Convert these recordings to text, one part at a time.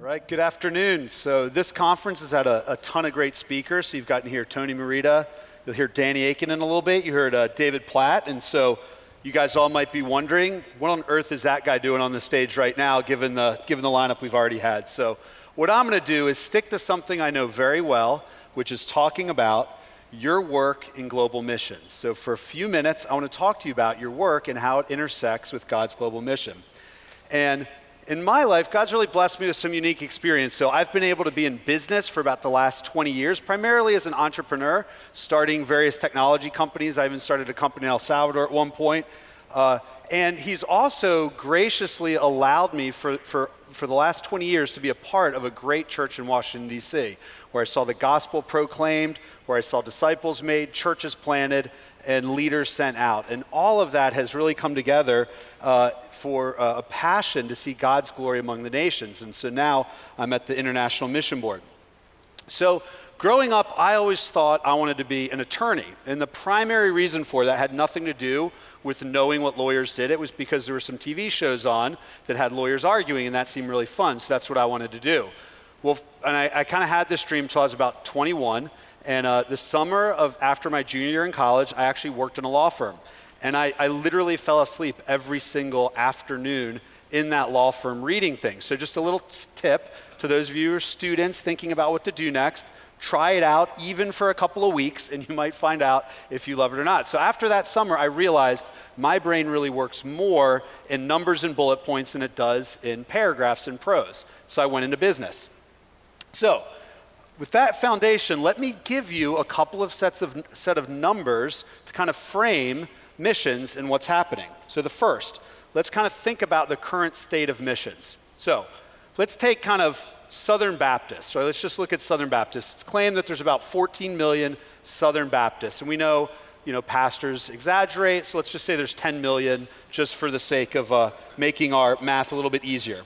Right, good afternoon. So this conference has had a ton of great speakers. So you've gotten here Tony Merida, you'll hear Danny Aiken in a little bit, you heard David Platt, and so you guys all might be wondering, what on earth is that guy doing on the stage right now, given the lineup we've already had? So what I'm gonna do is stick to something I know very well, which is talking about your work in global missions. So for a few minutes, I wanna talk to you about your work and how it intersects with God's global mission. And in my life, God's really blessed me with some unique experience. So I've been able to be in business for about the last 20 years, primarily as an entrepreneur, starting various technology companies. I even started a company in El Salvador at one point. And he's also graciously allowed me for the last 20 years to be a part of a great church in Washington, D.C., where I saw the gospel proclaimed, where I saw disciples made, churches planted, and leaders sent out. And all of that has really come together for a passion to see God's glory among the nations. And so now I'm at the International Mission Board. So growing up, I always thought I wanted to be an attorney. And the primary reason for that had nothing to do with knowing what lawyers did. It was because there were some TV shows on that had lawyers arguing, and that seemed really fun. So that's what I wanted to do. Well, and I kind of had this dream until I was about 21. And the summer of after my junior year in college, I actually worked in a law firm. And I literally fell asleep every single afternoon in that law firm reading things. So just a little tip to those of you who are students thinking about what to do next, try it out even for a couple of weeks and you might find out if you love it or not. So after that summer, I realized my brain really works more in numbers and bullet points than it does in paragraphs and prose. So I went into business. So with that foundation, let me give you a couple of set of numbers to kind of frame missions and what's happening. So the first, let's kind of think about the current state of missions. So let's take kind of Southern Baptists. So let's just look at Southern Baptists. It's claimed that there's about 14 million Southern Baptists. And we know, pastors exaggerate, so let's just say there's 10 million just for the sake of making our math a little bit easier.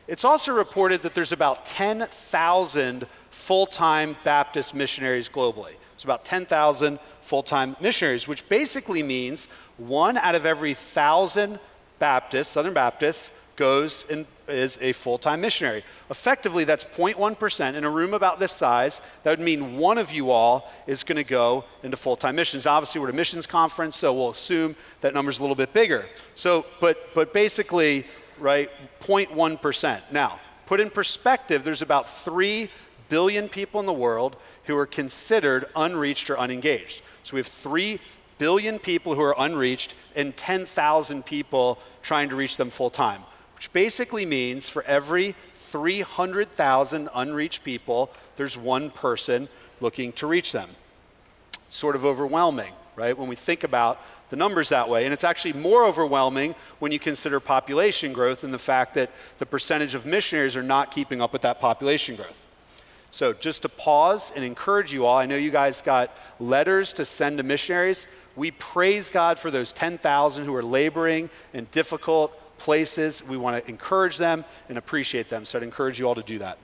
It's also reported that there's about 10,000 full-time Baptist missionaries globally. It's about 10,000 full-time missionaries, which basically means 1 out of every 1,000 Baptists, Southern Baptists, goes and is a full-time missionary. Effectively, that's 0.1%. In a room about this size, that would mean one of you all is going to go into full-time missions. Obviously, we're at a missions conference, so we'll assume that number's a little bit bigger. So, but basically, right, 0.1%. Now, put in perspective, there's about 3 billion people in the world who are considered unreached or unengaged. So we have 3 billion people who are unreached and 10,000 people trying to reach them full time, which basically means for every 300,000 unreached people, there's one person looking to reach them. Sort of overwhelming, right? When we think about the numbers that way. And it's actually more overwhelming when you consider population growth and the fact that the percentage of missionaries are not keeping up with that population growth. So just to pause and encourage you all, I know you guys got letters to send to missionaries. We praise God for those 10,000 who are laboring in difficult places. We want to encourage them and appreciate them. So I'd encourage you all to do that.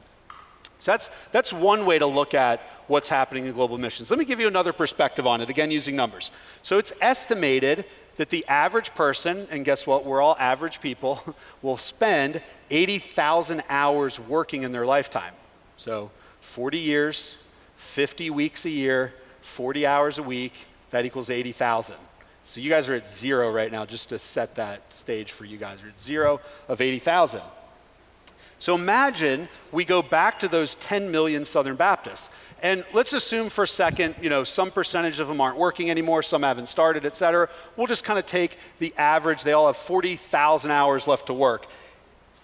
So that's one way to look at what's happening in global missions. Let me give you another perspective on it, again using numbers. So it's estimated that the average person, and guess what, we're all average people, will spend 80,000 hours working in their lifetime. So 40 years, 50 weeks a year, 40 hours a week, that equals 80,000. So you guys are at 0 right now, just to set that stage for you guys. You're at 0 of 80,000. So imagine we go back to those 10 million Southern Baptists. And let's assume for a second, some percentage of them aren't working anymore, some haven't started, et cetera. We'll just kind of take the average. They all have 40,000 hours left to work.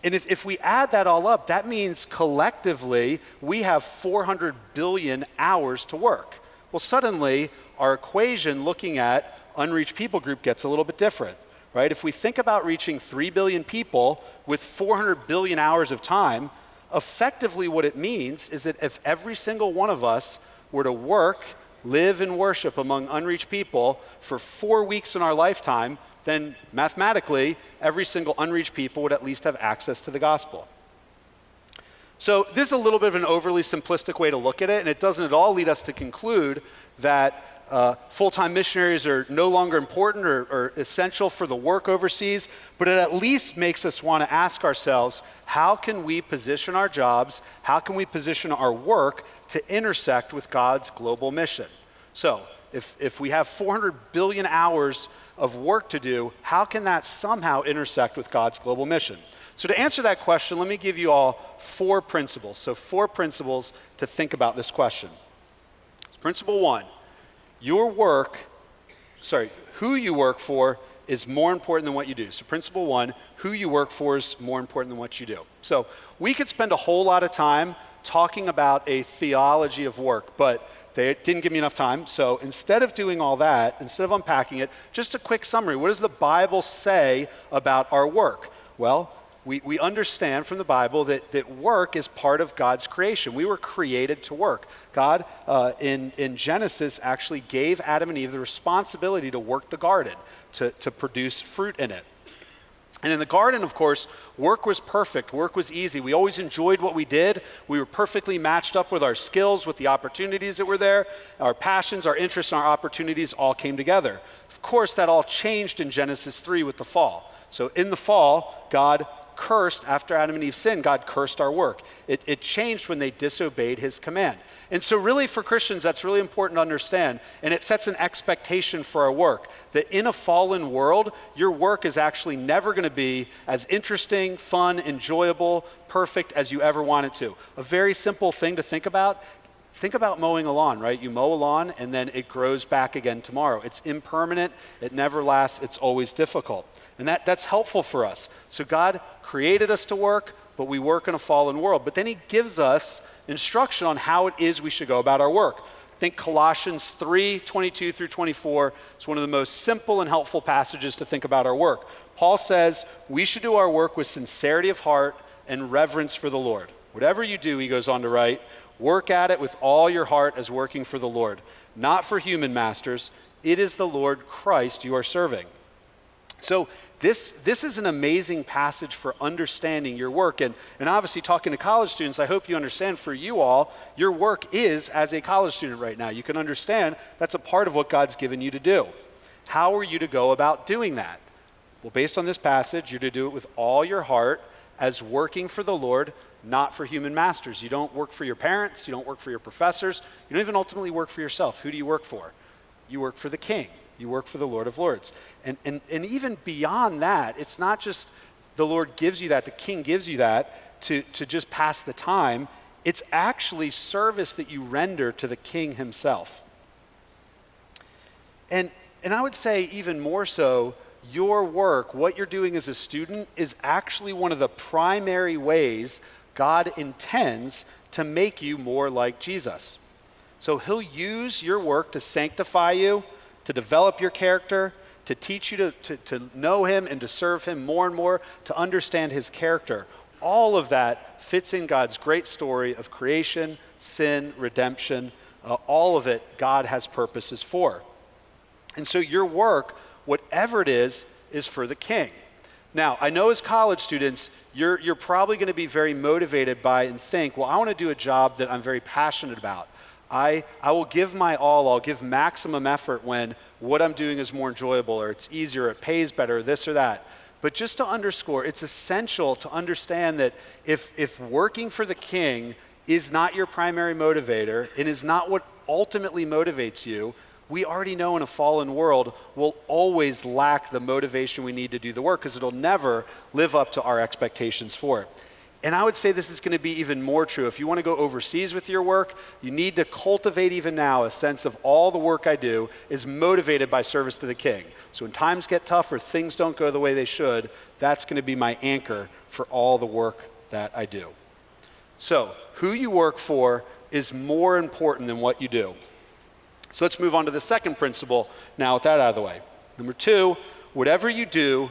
And if we add that all up, that means collectively we have 400 billion hours to work. Well, suddenly our equation looking at unreached people group gets a little bit different, right? If we think about reaching 3 billion people with 400 billion hours of time, effectively what it means is that if every single one of us were to work, live, and worship among unreached people for 4 weeks in our lifetime, then mathematically, every single unreached people would at least have access to the gospel. So this is a little bit of an overly simplistic way to look at it, and it doesn't at all lead us to conclude that full-time missionaries are no longer important or essential for the work overseas, but it at least makes us want to ask ourselves, how can we position our jobs, how can we position our work to intersect with God's global mission? So if we have 400 billion hours of work to do, how can that somehow intersect with God's global mission? So to answer that question, let me give you all 4 principles. So 4 principles to think about this question. Principle 1, who you work for is more important than what you do. So principle 1, who you work for is more important than what you do. So we could spend a whole lot of time talking about a theology of work, but they didn't give me enough time. So instead of doing all that, instead of unpacking it, just a quick summary. What does the Bible say about our work? Well, we understand from the Bible that work is part of God's creation. We were created to work. God, in Genesis, actually gave Adam and Eve the responsibility to work the garden, to produce fruit in it. And in the garden, of course, work was perfect. Work was easy. We always enjoyed what we did. We were perfectly matched up with our skills, with the opportunities that were there. Our passions, our interests, and our opportunities all came together. Of course, that all changed in Genesis 3 with the fall. So in the fall, God cursed, after Adam and Eve sinned, God cursed our work. It changed when they disobeyed his command. And so really for Christians, that's really important to understand, and it sets an expectation for our work, that in a fallen world, your work is actually never going to be as interesting, fun, enjoyable, perfect as you ever want it to. A very simple thing to think about mowing a lawn, right? You mow a lawn and then it grows back again tomorrow. It's impermanent, it never lasts, it's always difficult. And that's helpful for us. So God created us to work, but we work in a fallen world. But then he gives us instruction on how it is we should go about our work. I think Colossians 3:22 through 24 is one of the most simple and helpful passages to think about our work. Paul says we should do our work with sincerity of heart and reverence for the Lord. Whatever you do, he goes on to write, work at it with all your heart as working for the Lord, not for human masters. It is the Lord Christ you are serving. So this is an amazing passage for understanding your work. And obviously talking to college students, I hope you understand for you all, your work is as a college student right now. You can understand that's a part of what God's given you to do. How are you to go about doing that? Well, based on this passage, you're to do it with all your heart as working for the Lord, not for human masters. You don't work for your parents. You don't work for your professors. You don't even ultimately work for yourself. Who do you work for? You work for the King. You work for the Lord of Lords. And even beyond that, it's not just the Lord gives you that, the King gives you that to just pass the time. It's actually service that you render to the King himself. And I would say even more so, your work, what you're doing as a student, is actually one of the primary ways God intends to make you more like Jesus. So he'll use your work to sanctify you, to develop your character, to teach you to know him and to serve him more and more, to understand his character. All of that fits in God's great story of creation, sin, redemption. All of it God has purposes for. And so your work, whatever it is for the King. Now, I know as college students, you're probably going to be very motivated by and think, well, I want to do a job that I'm very passionate about. I will give my all, I'll give maximum effort when what I'm doing is more enjoyable or it's easier, it pays better, or this or that. But just to underscore, it's essential to understand that if working for the King is not your primary motivator and is not what ultimately motivates you, we already know in a fallen world we'll always lack the motivation we need to do the work because it'll never live up to our expectations for it. And I would say this is going to be even more true. If you want to go overseas with your work, you need to cultivate even now a sense of all the work I do is motivated by service to the King. So when times get tough or things don't go the way they should, that's going to be my anchor for all the work that I do. So who you work for is more important than what you do. So let's move on to the second principle now with that out of the way. Number 2, whatever you do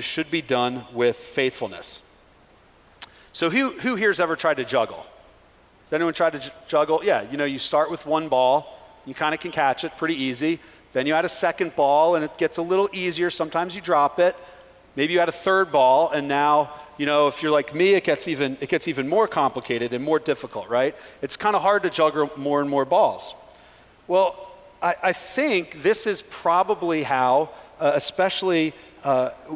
should be done with faithfulness. So who here's ever tried to juggle? Has anyone tried to juggle? Yeah, you start with one ball, you kind of can catch it pretty easy. Then you add a second ball and it gets a little easier. Sometimes you drop it. Maybe you add a third ball and now, if you're like me, it gets even more complicated and more difficult, right? It's kind of hard to juggle more and more balls. Well, I think this is probably how,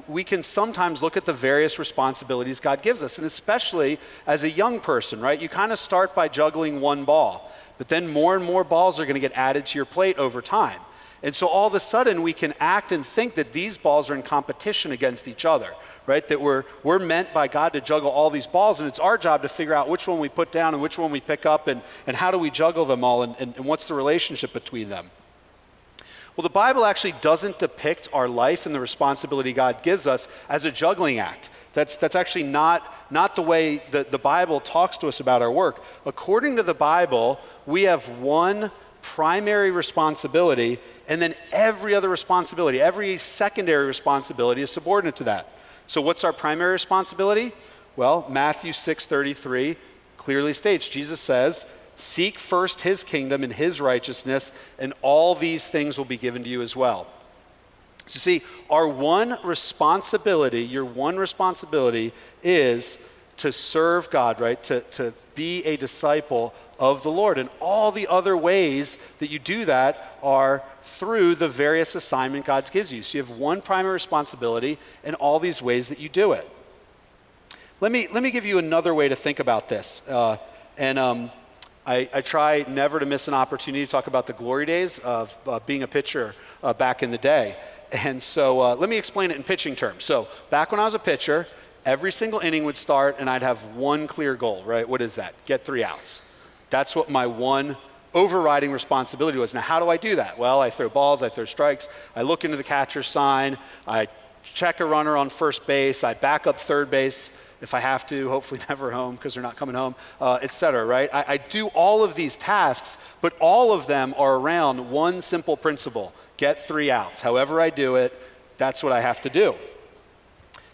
we can sometimes look at the various responsibilities God gives us, and especially as a young person, right? You kind of start by juggling one ball, but then more and more balls are going to get added to your plate over time. And so all of a sudden we can act and think that these balls are in competition against each other, right? That we're meant by God to juggle all these balls, and it's our job to figure out which one we put down and which one we pick up, and how do we juggle them all, and what's the relationship between them. Well, the Bible actually doesn't depict our life and the responsibility God gives us as a juggling act. That's actually not the way that the Bible talks to us about our work. According to the Bible, we have one primary responsibility, and then every other responsibility, every secondary responsibility is subordinate to that. So what's our primary responsibility? Well, Matthew 6:33 clearly states, Jesus says, "Seek first his kingdom and his righteousness, and all these things will be given to you as well." So see, your one responsibility is to serve God, right? To be a disciple of the Lord. And all the other ways that you do that are through the various assignment God gives you. So you have one primary responsibility and all these ways that you do it. Let me give you another way to think about this. I try never to miss an opportunity to talk about the glory days of being a pitcher back in the day. And so let me explain it in pitching terms. So back when I was a pitcher, every single inning would start and I'd have one clear goal, right? What is that? Get 3 outs. That's what my one overriding responsibility was. Now, how do I do that? Well, I throw balls, I throw strikes, I look into the catcher's sign, I check a runner on first base, I back up third base if I have to, hopefully never home because they're not coming home, et cetera, right? I do all of these tasks, but all of them are around one simple principle: get 3 outs. However I do it, that's what I have to do.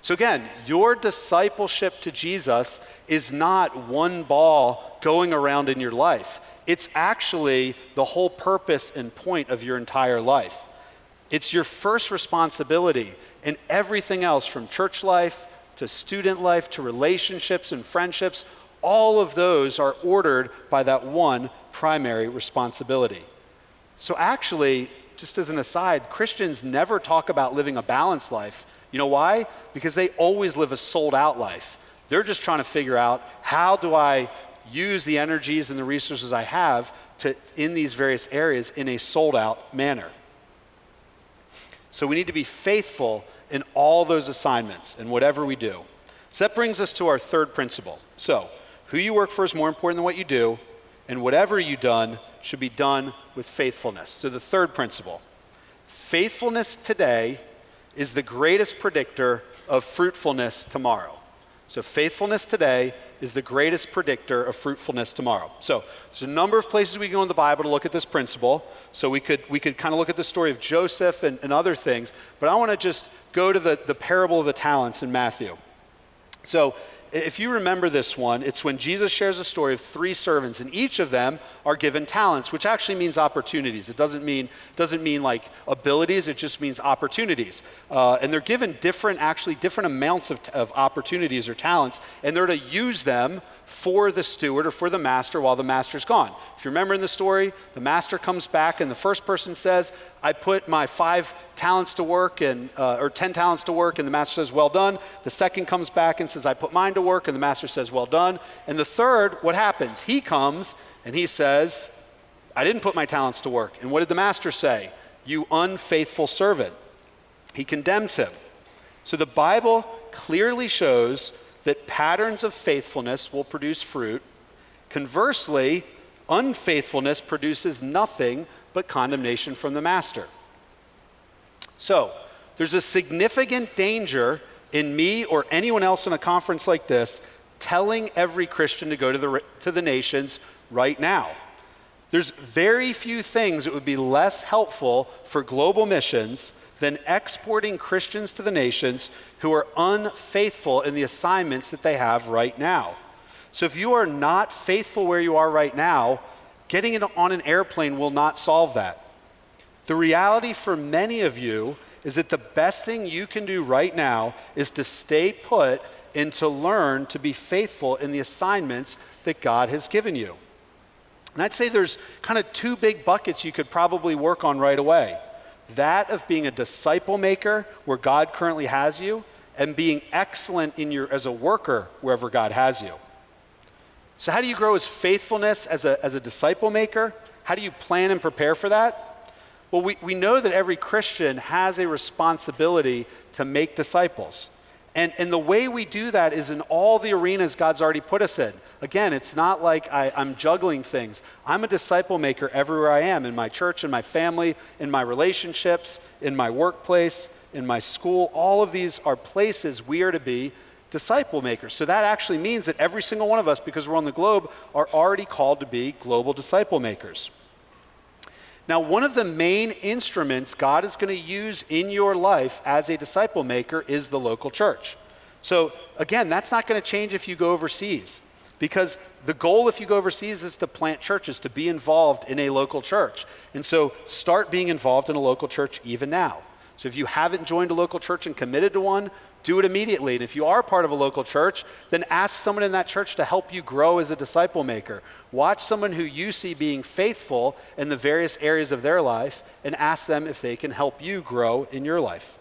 So again, your discipleship to Jesus is not one ball going around in your life. It's actually the whole purpose and point of your entire life. It's your first responsibility, and everything else from church life to student life to relationships and friendships, all of those are ordered by that one primary responsibility. So actually, just as an aside, Christians never talk about living a balanced life. You know why? Because they always live a sold out life. They're just trying to figure out, how do I use the energies and the resources I have in these various areas in a sold out manner. So we need to be faithful in all those assignments and whatever we do. So that brings us to our third principle. So who you work for is more important than what you do, and whatever you've done should be done with faithfulness. So the third principle: faithfulness today is the greatest predictor of fruitfulness tomorrow. So faithfulness today is the greatest predictor of fruitfulness tomorrow. So there's a number of places we can go in the Bible to look at this principle. So we could kind of look at the story of Joseph and other things, but I want to just go to the parable of the talents in Matthew. So if you remember this one, it's when Jesus shares a story of 3 servants, and each of them are given talents, which actually means opportunities. It doesn't mean like abilities, it just means opportunities. And they're given different amounts of opportunities or talents, and they're to use them for the steward or for the master while the master's gone. If you remember in the story, the master comes back and the first person says, "I put my 5 talents to work," or 10 talents to work, and the master says, "Well done." The second comes back and says, "I put mine to work," and the master says, "Well done." And the third, what happens? He comes and he says, "I didn't put my talents to work." And what did the master say? "You unfaithful servant." He condemns him. So the Bible clearly shows that patterns of faithfulness will produce fruit. Conversely, unfaithfulness produces nothing but condemnation from the master. So there's a significant danger in me or anyone else in a conference like this telling every Christian to go to the nations right now. There's very few things that would be less helpful for global missions than exporting Christians to the nations who are unfaithful in the assignments that they have right now. So if you are not faithful where you are right now, getting it on an airplane will not solve that. The reality for many of you is that the best thing you can do right now is to stay put and to learn to be faithful in the assignments that God has given you. And I'd say there's kind of two big buckets you could probably work on right away. That of being a disciple maker where God currently has you, and being excellent as a worker wherever God has you. So how do you grow as faithfulness as a disciple maker? How do you plan and prepare for that? Well, we know that every Christian has a responsibility to make disciples. And the way we do that is in all the arenas God's already put us in. Again, it's not like I'm juggling things. I'm a disciple maker everywhere I am, in my church, in my family, in my relationships, in my workplace, in my school. All of these are places we are to be disciple makers. So that actually means that every single one of us, because we're on the globe, are already called to be global disciple makers. Now, one of the main instruments God is going to use in your life as a disciple maker is the local church. So again, that's not going to change if you go overseas, because the goal if you go overseas is to plant churches, to be involved in a local church. And so start being involved in a local church even now. So if you haven't joined a local church and committed to one, do it immediately. And if you are part of a local church, then ask someone in that church to help you grow as a disciple maker. Watch someone who you see being faithful in the various areas of their life and ask them if they can help you grow in your life.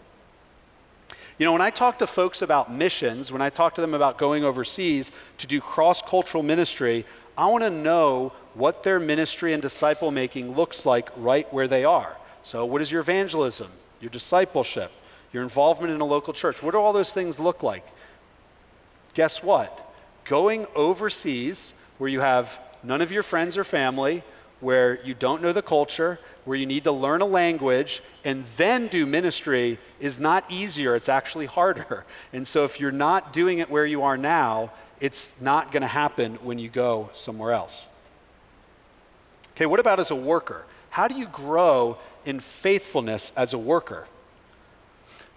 You know, when I talk to folks about missions, when I talk to them about going overseas to do cross-cultural ministry, I want to know what their ministry and disciple making looks like right where they are. So what is your evangelism, your discipleship, your involvement in a local church? What do all those things look like? Guess what? Going overseas where you have none of your friends or family, where you don't know the culture, where you need to learn a language and then do ministry is not easier, it's actually harder. And so if you're not doing it where you are now, it's not going to happen when you go somewhere else. Okay, what about as a worker? How do you grow in faithfulness as a worker?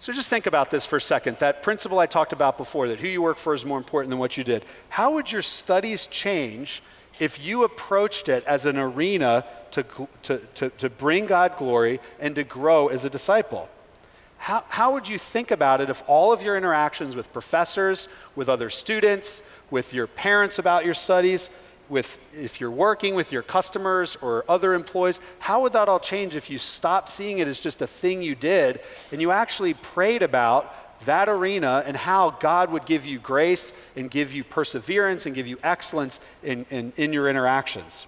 So just think about this for a second. That principle I talked about before, that who you work for is more important than what you did. How would your studies change if you approached it as an arena to bring God glory and to grow as a disciple? How would you think about it if all of your interactions with professors, with other students, with your parents about your studies, if you're working with your customers or other employees, how would that all change if you stopped seeing it as just a thing you did and you actually prayed about that arena and how God would give you grace and give you perseverance and give you excellence in your interactions?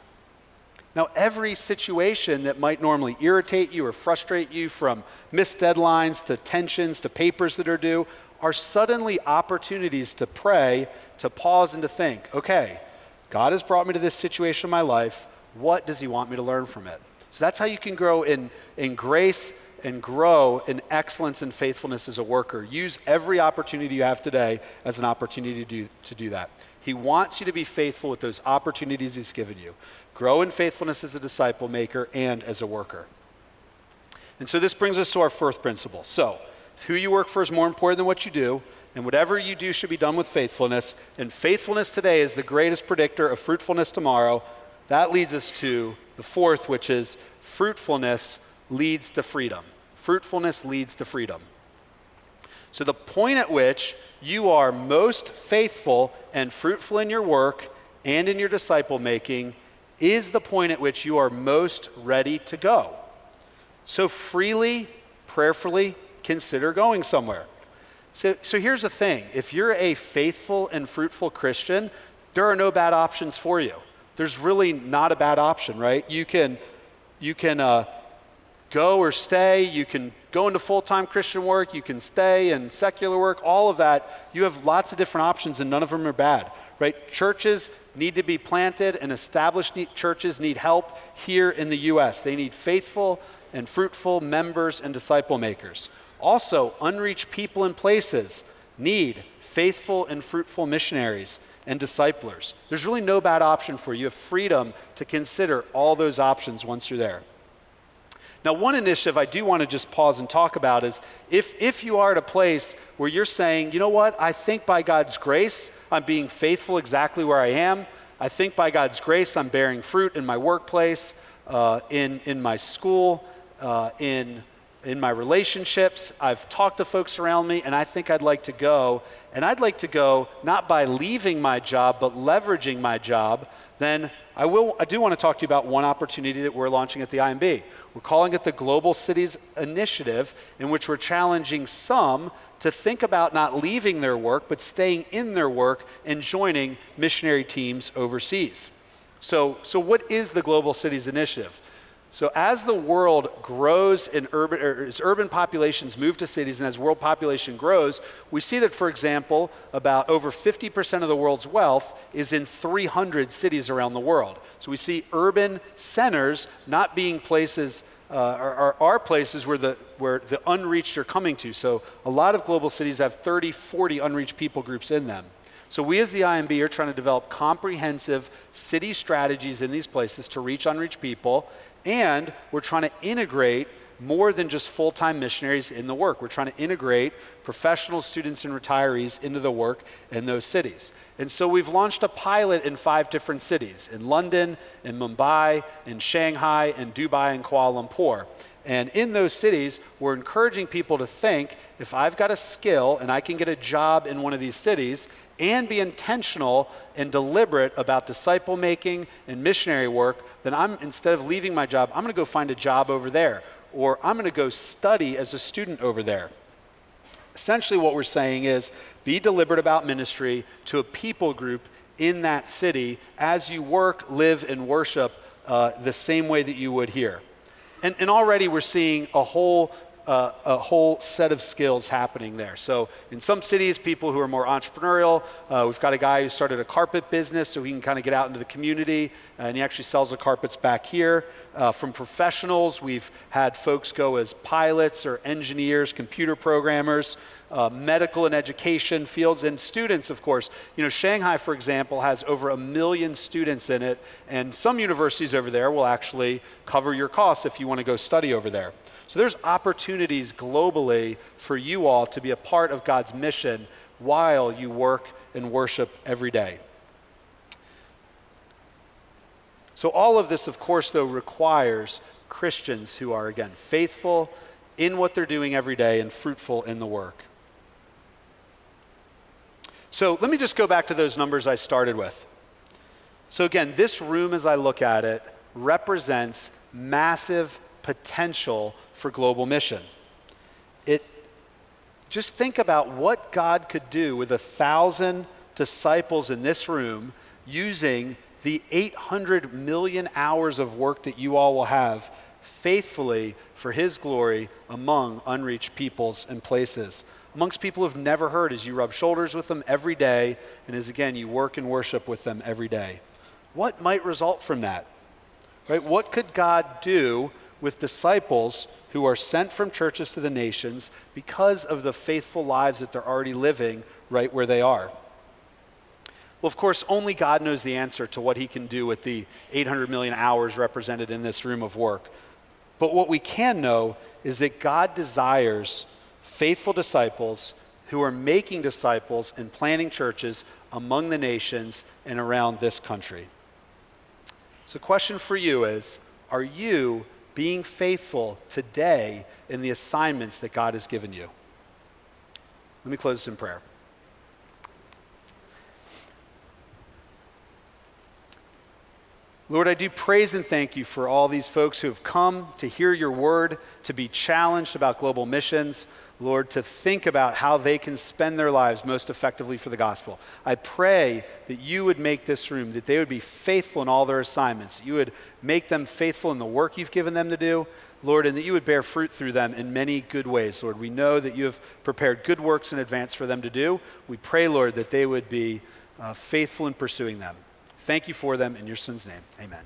Now, every situation that might normally irritate you or frustrate you, from missed deadlines to tensions to papers that are due, are suddenly opportunities to pray, to pause and to think, okay, God has brought me to this situation in my life. What does he want me to learn from it? So that's how you can grow in grace and grow in excellence and faithfulness as a worker. Use every opportunity you have today as an opportunity to do that. He wants you to be faithful with those opportunities he's given you. Grow in faithfulness as a disciple maker and as a worker. And so this brings us to our fourth principle. So who you work for is more important than what you do, and whatever you do should be done with faithfulness. And faithfulness today is the greatest predictor of fruitfulness tomorrow. That leads us to the fourth, which is fruitfulness leads to freedom. Fruitfulness leads to freedom. So the point at which you are most faithful and fruitful in your work and in your disciple making is the point at which you are most ready to go. So freely, prayerfully consider going somewhere. So here's the thing. If you're a faithful and fruitful Christian, there are no bad options for you. There's really not a bad option, right? You can go or stay. You can go into full-time Christian work. You can stay in secular work, all of that. You have lots of different options and none of them are bad, right? Churches need to be planted and established churches need help here in the U.S. They need faithful and fruitful members and disciple makers. Also, unreached people and places need faithful and fruitful missionaries and disciplers. There's really no bad option for you. You have freedom to consider all those options once you're there. Now, one initiative I do want to just pause and talk about is if you are at a place where you're saying, you know what, I think by God's grace, I'm being faithful exactly where I am. I think by God's grace, I'm bearing fruit in my workplace, in my school, in in my relationships, I've talked to folks around me, and I think I'd like to go. And I'd like to go not by leaving my job, but leveraging my job. Then I do want to talk to you about one opportunity that we're launching at the IMB. We're calling it the Global Cities Initiative, in which we're challenging some to think about not leaving their work, but staying in their work and joining missionary teams overseas. So what is the Global Cities Initiative? So as the world grows in as urban populations move to cities and as world population grows, we see that, for example, about over 50% of the world's wealth is in 300 cities around the world. So we see urban centers not being places, are places where the unreached are coming to. So a lot of global cities have 30, 40 unreached people groups in them. So we as the IMB are trying to develop comprehensive city strategies in these places to reach unreached people. And we're trying to integrate more than just full-time missionaries in the work. We're trying to integrate professional students and retirees into the work in those cities. And so we've launched a pilot in 5 different cities, in London, in Mumbai, in Shanghai, in Dubai, and Kuala Lumpur. And in those cities, we're encouraging people to think, if I've got a skill and I can get a job in one of these cities and be intentional and deliberate about disciple making and missionary work, then instead of leaving my job, I'm going to go find a job over there, or I'm going to go study as a student over there. Essentially what we're saying is, be deliberate about ministry to a people group in that city as you work, live, and worship the same way that you would here. And already we're seeing a whole set of skills happening there. So in some cities, people who are more entrepreneurial, we've got a guy who started a carpet business so he can kind of get out into the community, and he actually sells the carpets back here. From professionals, we've had folks go as pilots or engineers, computer programmers, medical and education fields, and students, of course. You know, Shanghai, for example, has over 1 million students in it, and some universities over there will actually cover your costs if you want to go study over there. So there's opportunities globally for you all to be a part of God's mission while you work and worship every day. So all of this, of course, though, requires Christians who are, again, faithful in what they're doing every day and fruitful in the work. So let me just go back to those numbers I started with. So again, this room, as I look at it, represents massive potential for global mission. Just think about what God could do with 1,000 disciples in this room using the 800 million hours of work that you all will have faithfully for his glory among unreached peoples and places, amongst people who've never heard, as you rub shoulders with them every day, and as again you work and worship with them every day. What might result from that? Right? What could God do with disciples who are sent from churches to the nations because of the faithful lives that they're already living right where they are? Well, of course, only God knows the answer to what he can do with the 800 million hours represented in this room of work. But what we can know is that God desires faithful disciples who are making disciples and planting churches among the nations and around this country. So the question for you is, are you being faithful today in the assignments that God has given you? Let me close this in prayer. Lord, I do praise and thank you for all these folks who have come to hear your word, to be challenged about global missions, Lord, to think about how they can spend their lives most effectively for the gospel. I pray that you would make this room, that they would be faithful in all their assignments, that you would make them faithful in the work you've given them to do, Lord, and that you would bear fruit through them in many good ways. Lord, we know that you have prepared good works in advance for them to do. We pray, Lord, that they would be faithful in pursuing them. Thank you for them in your son's name. Amen.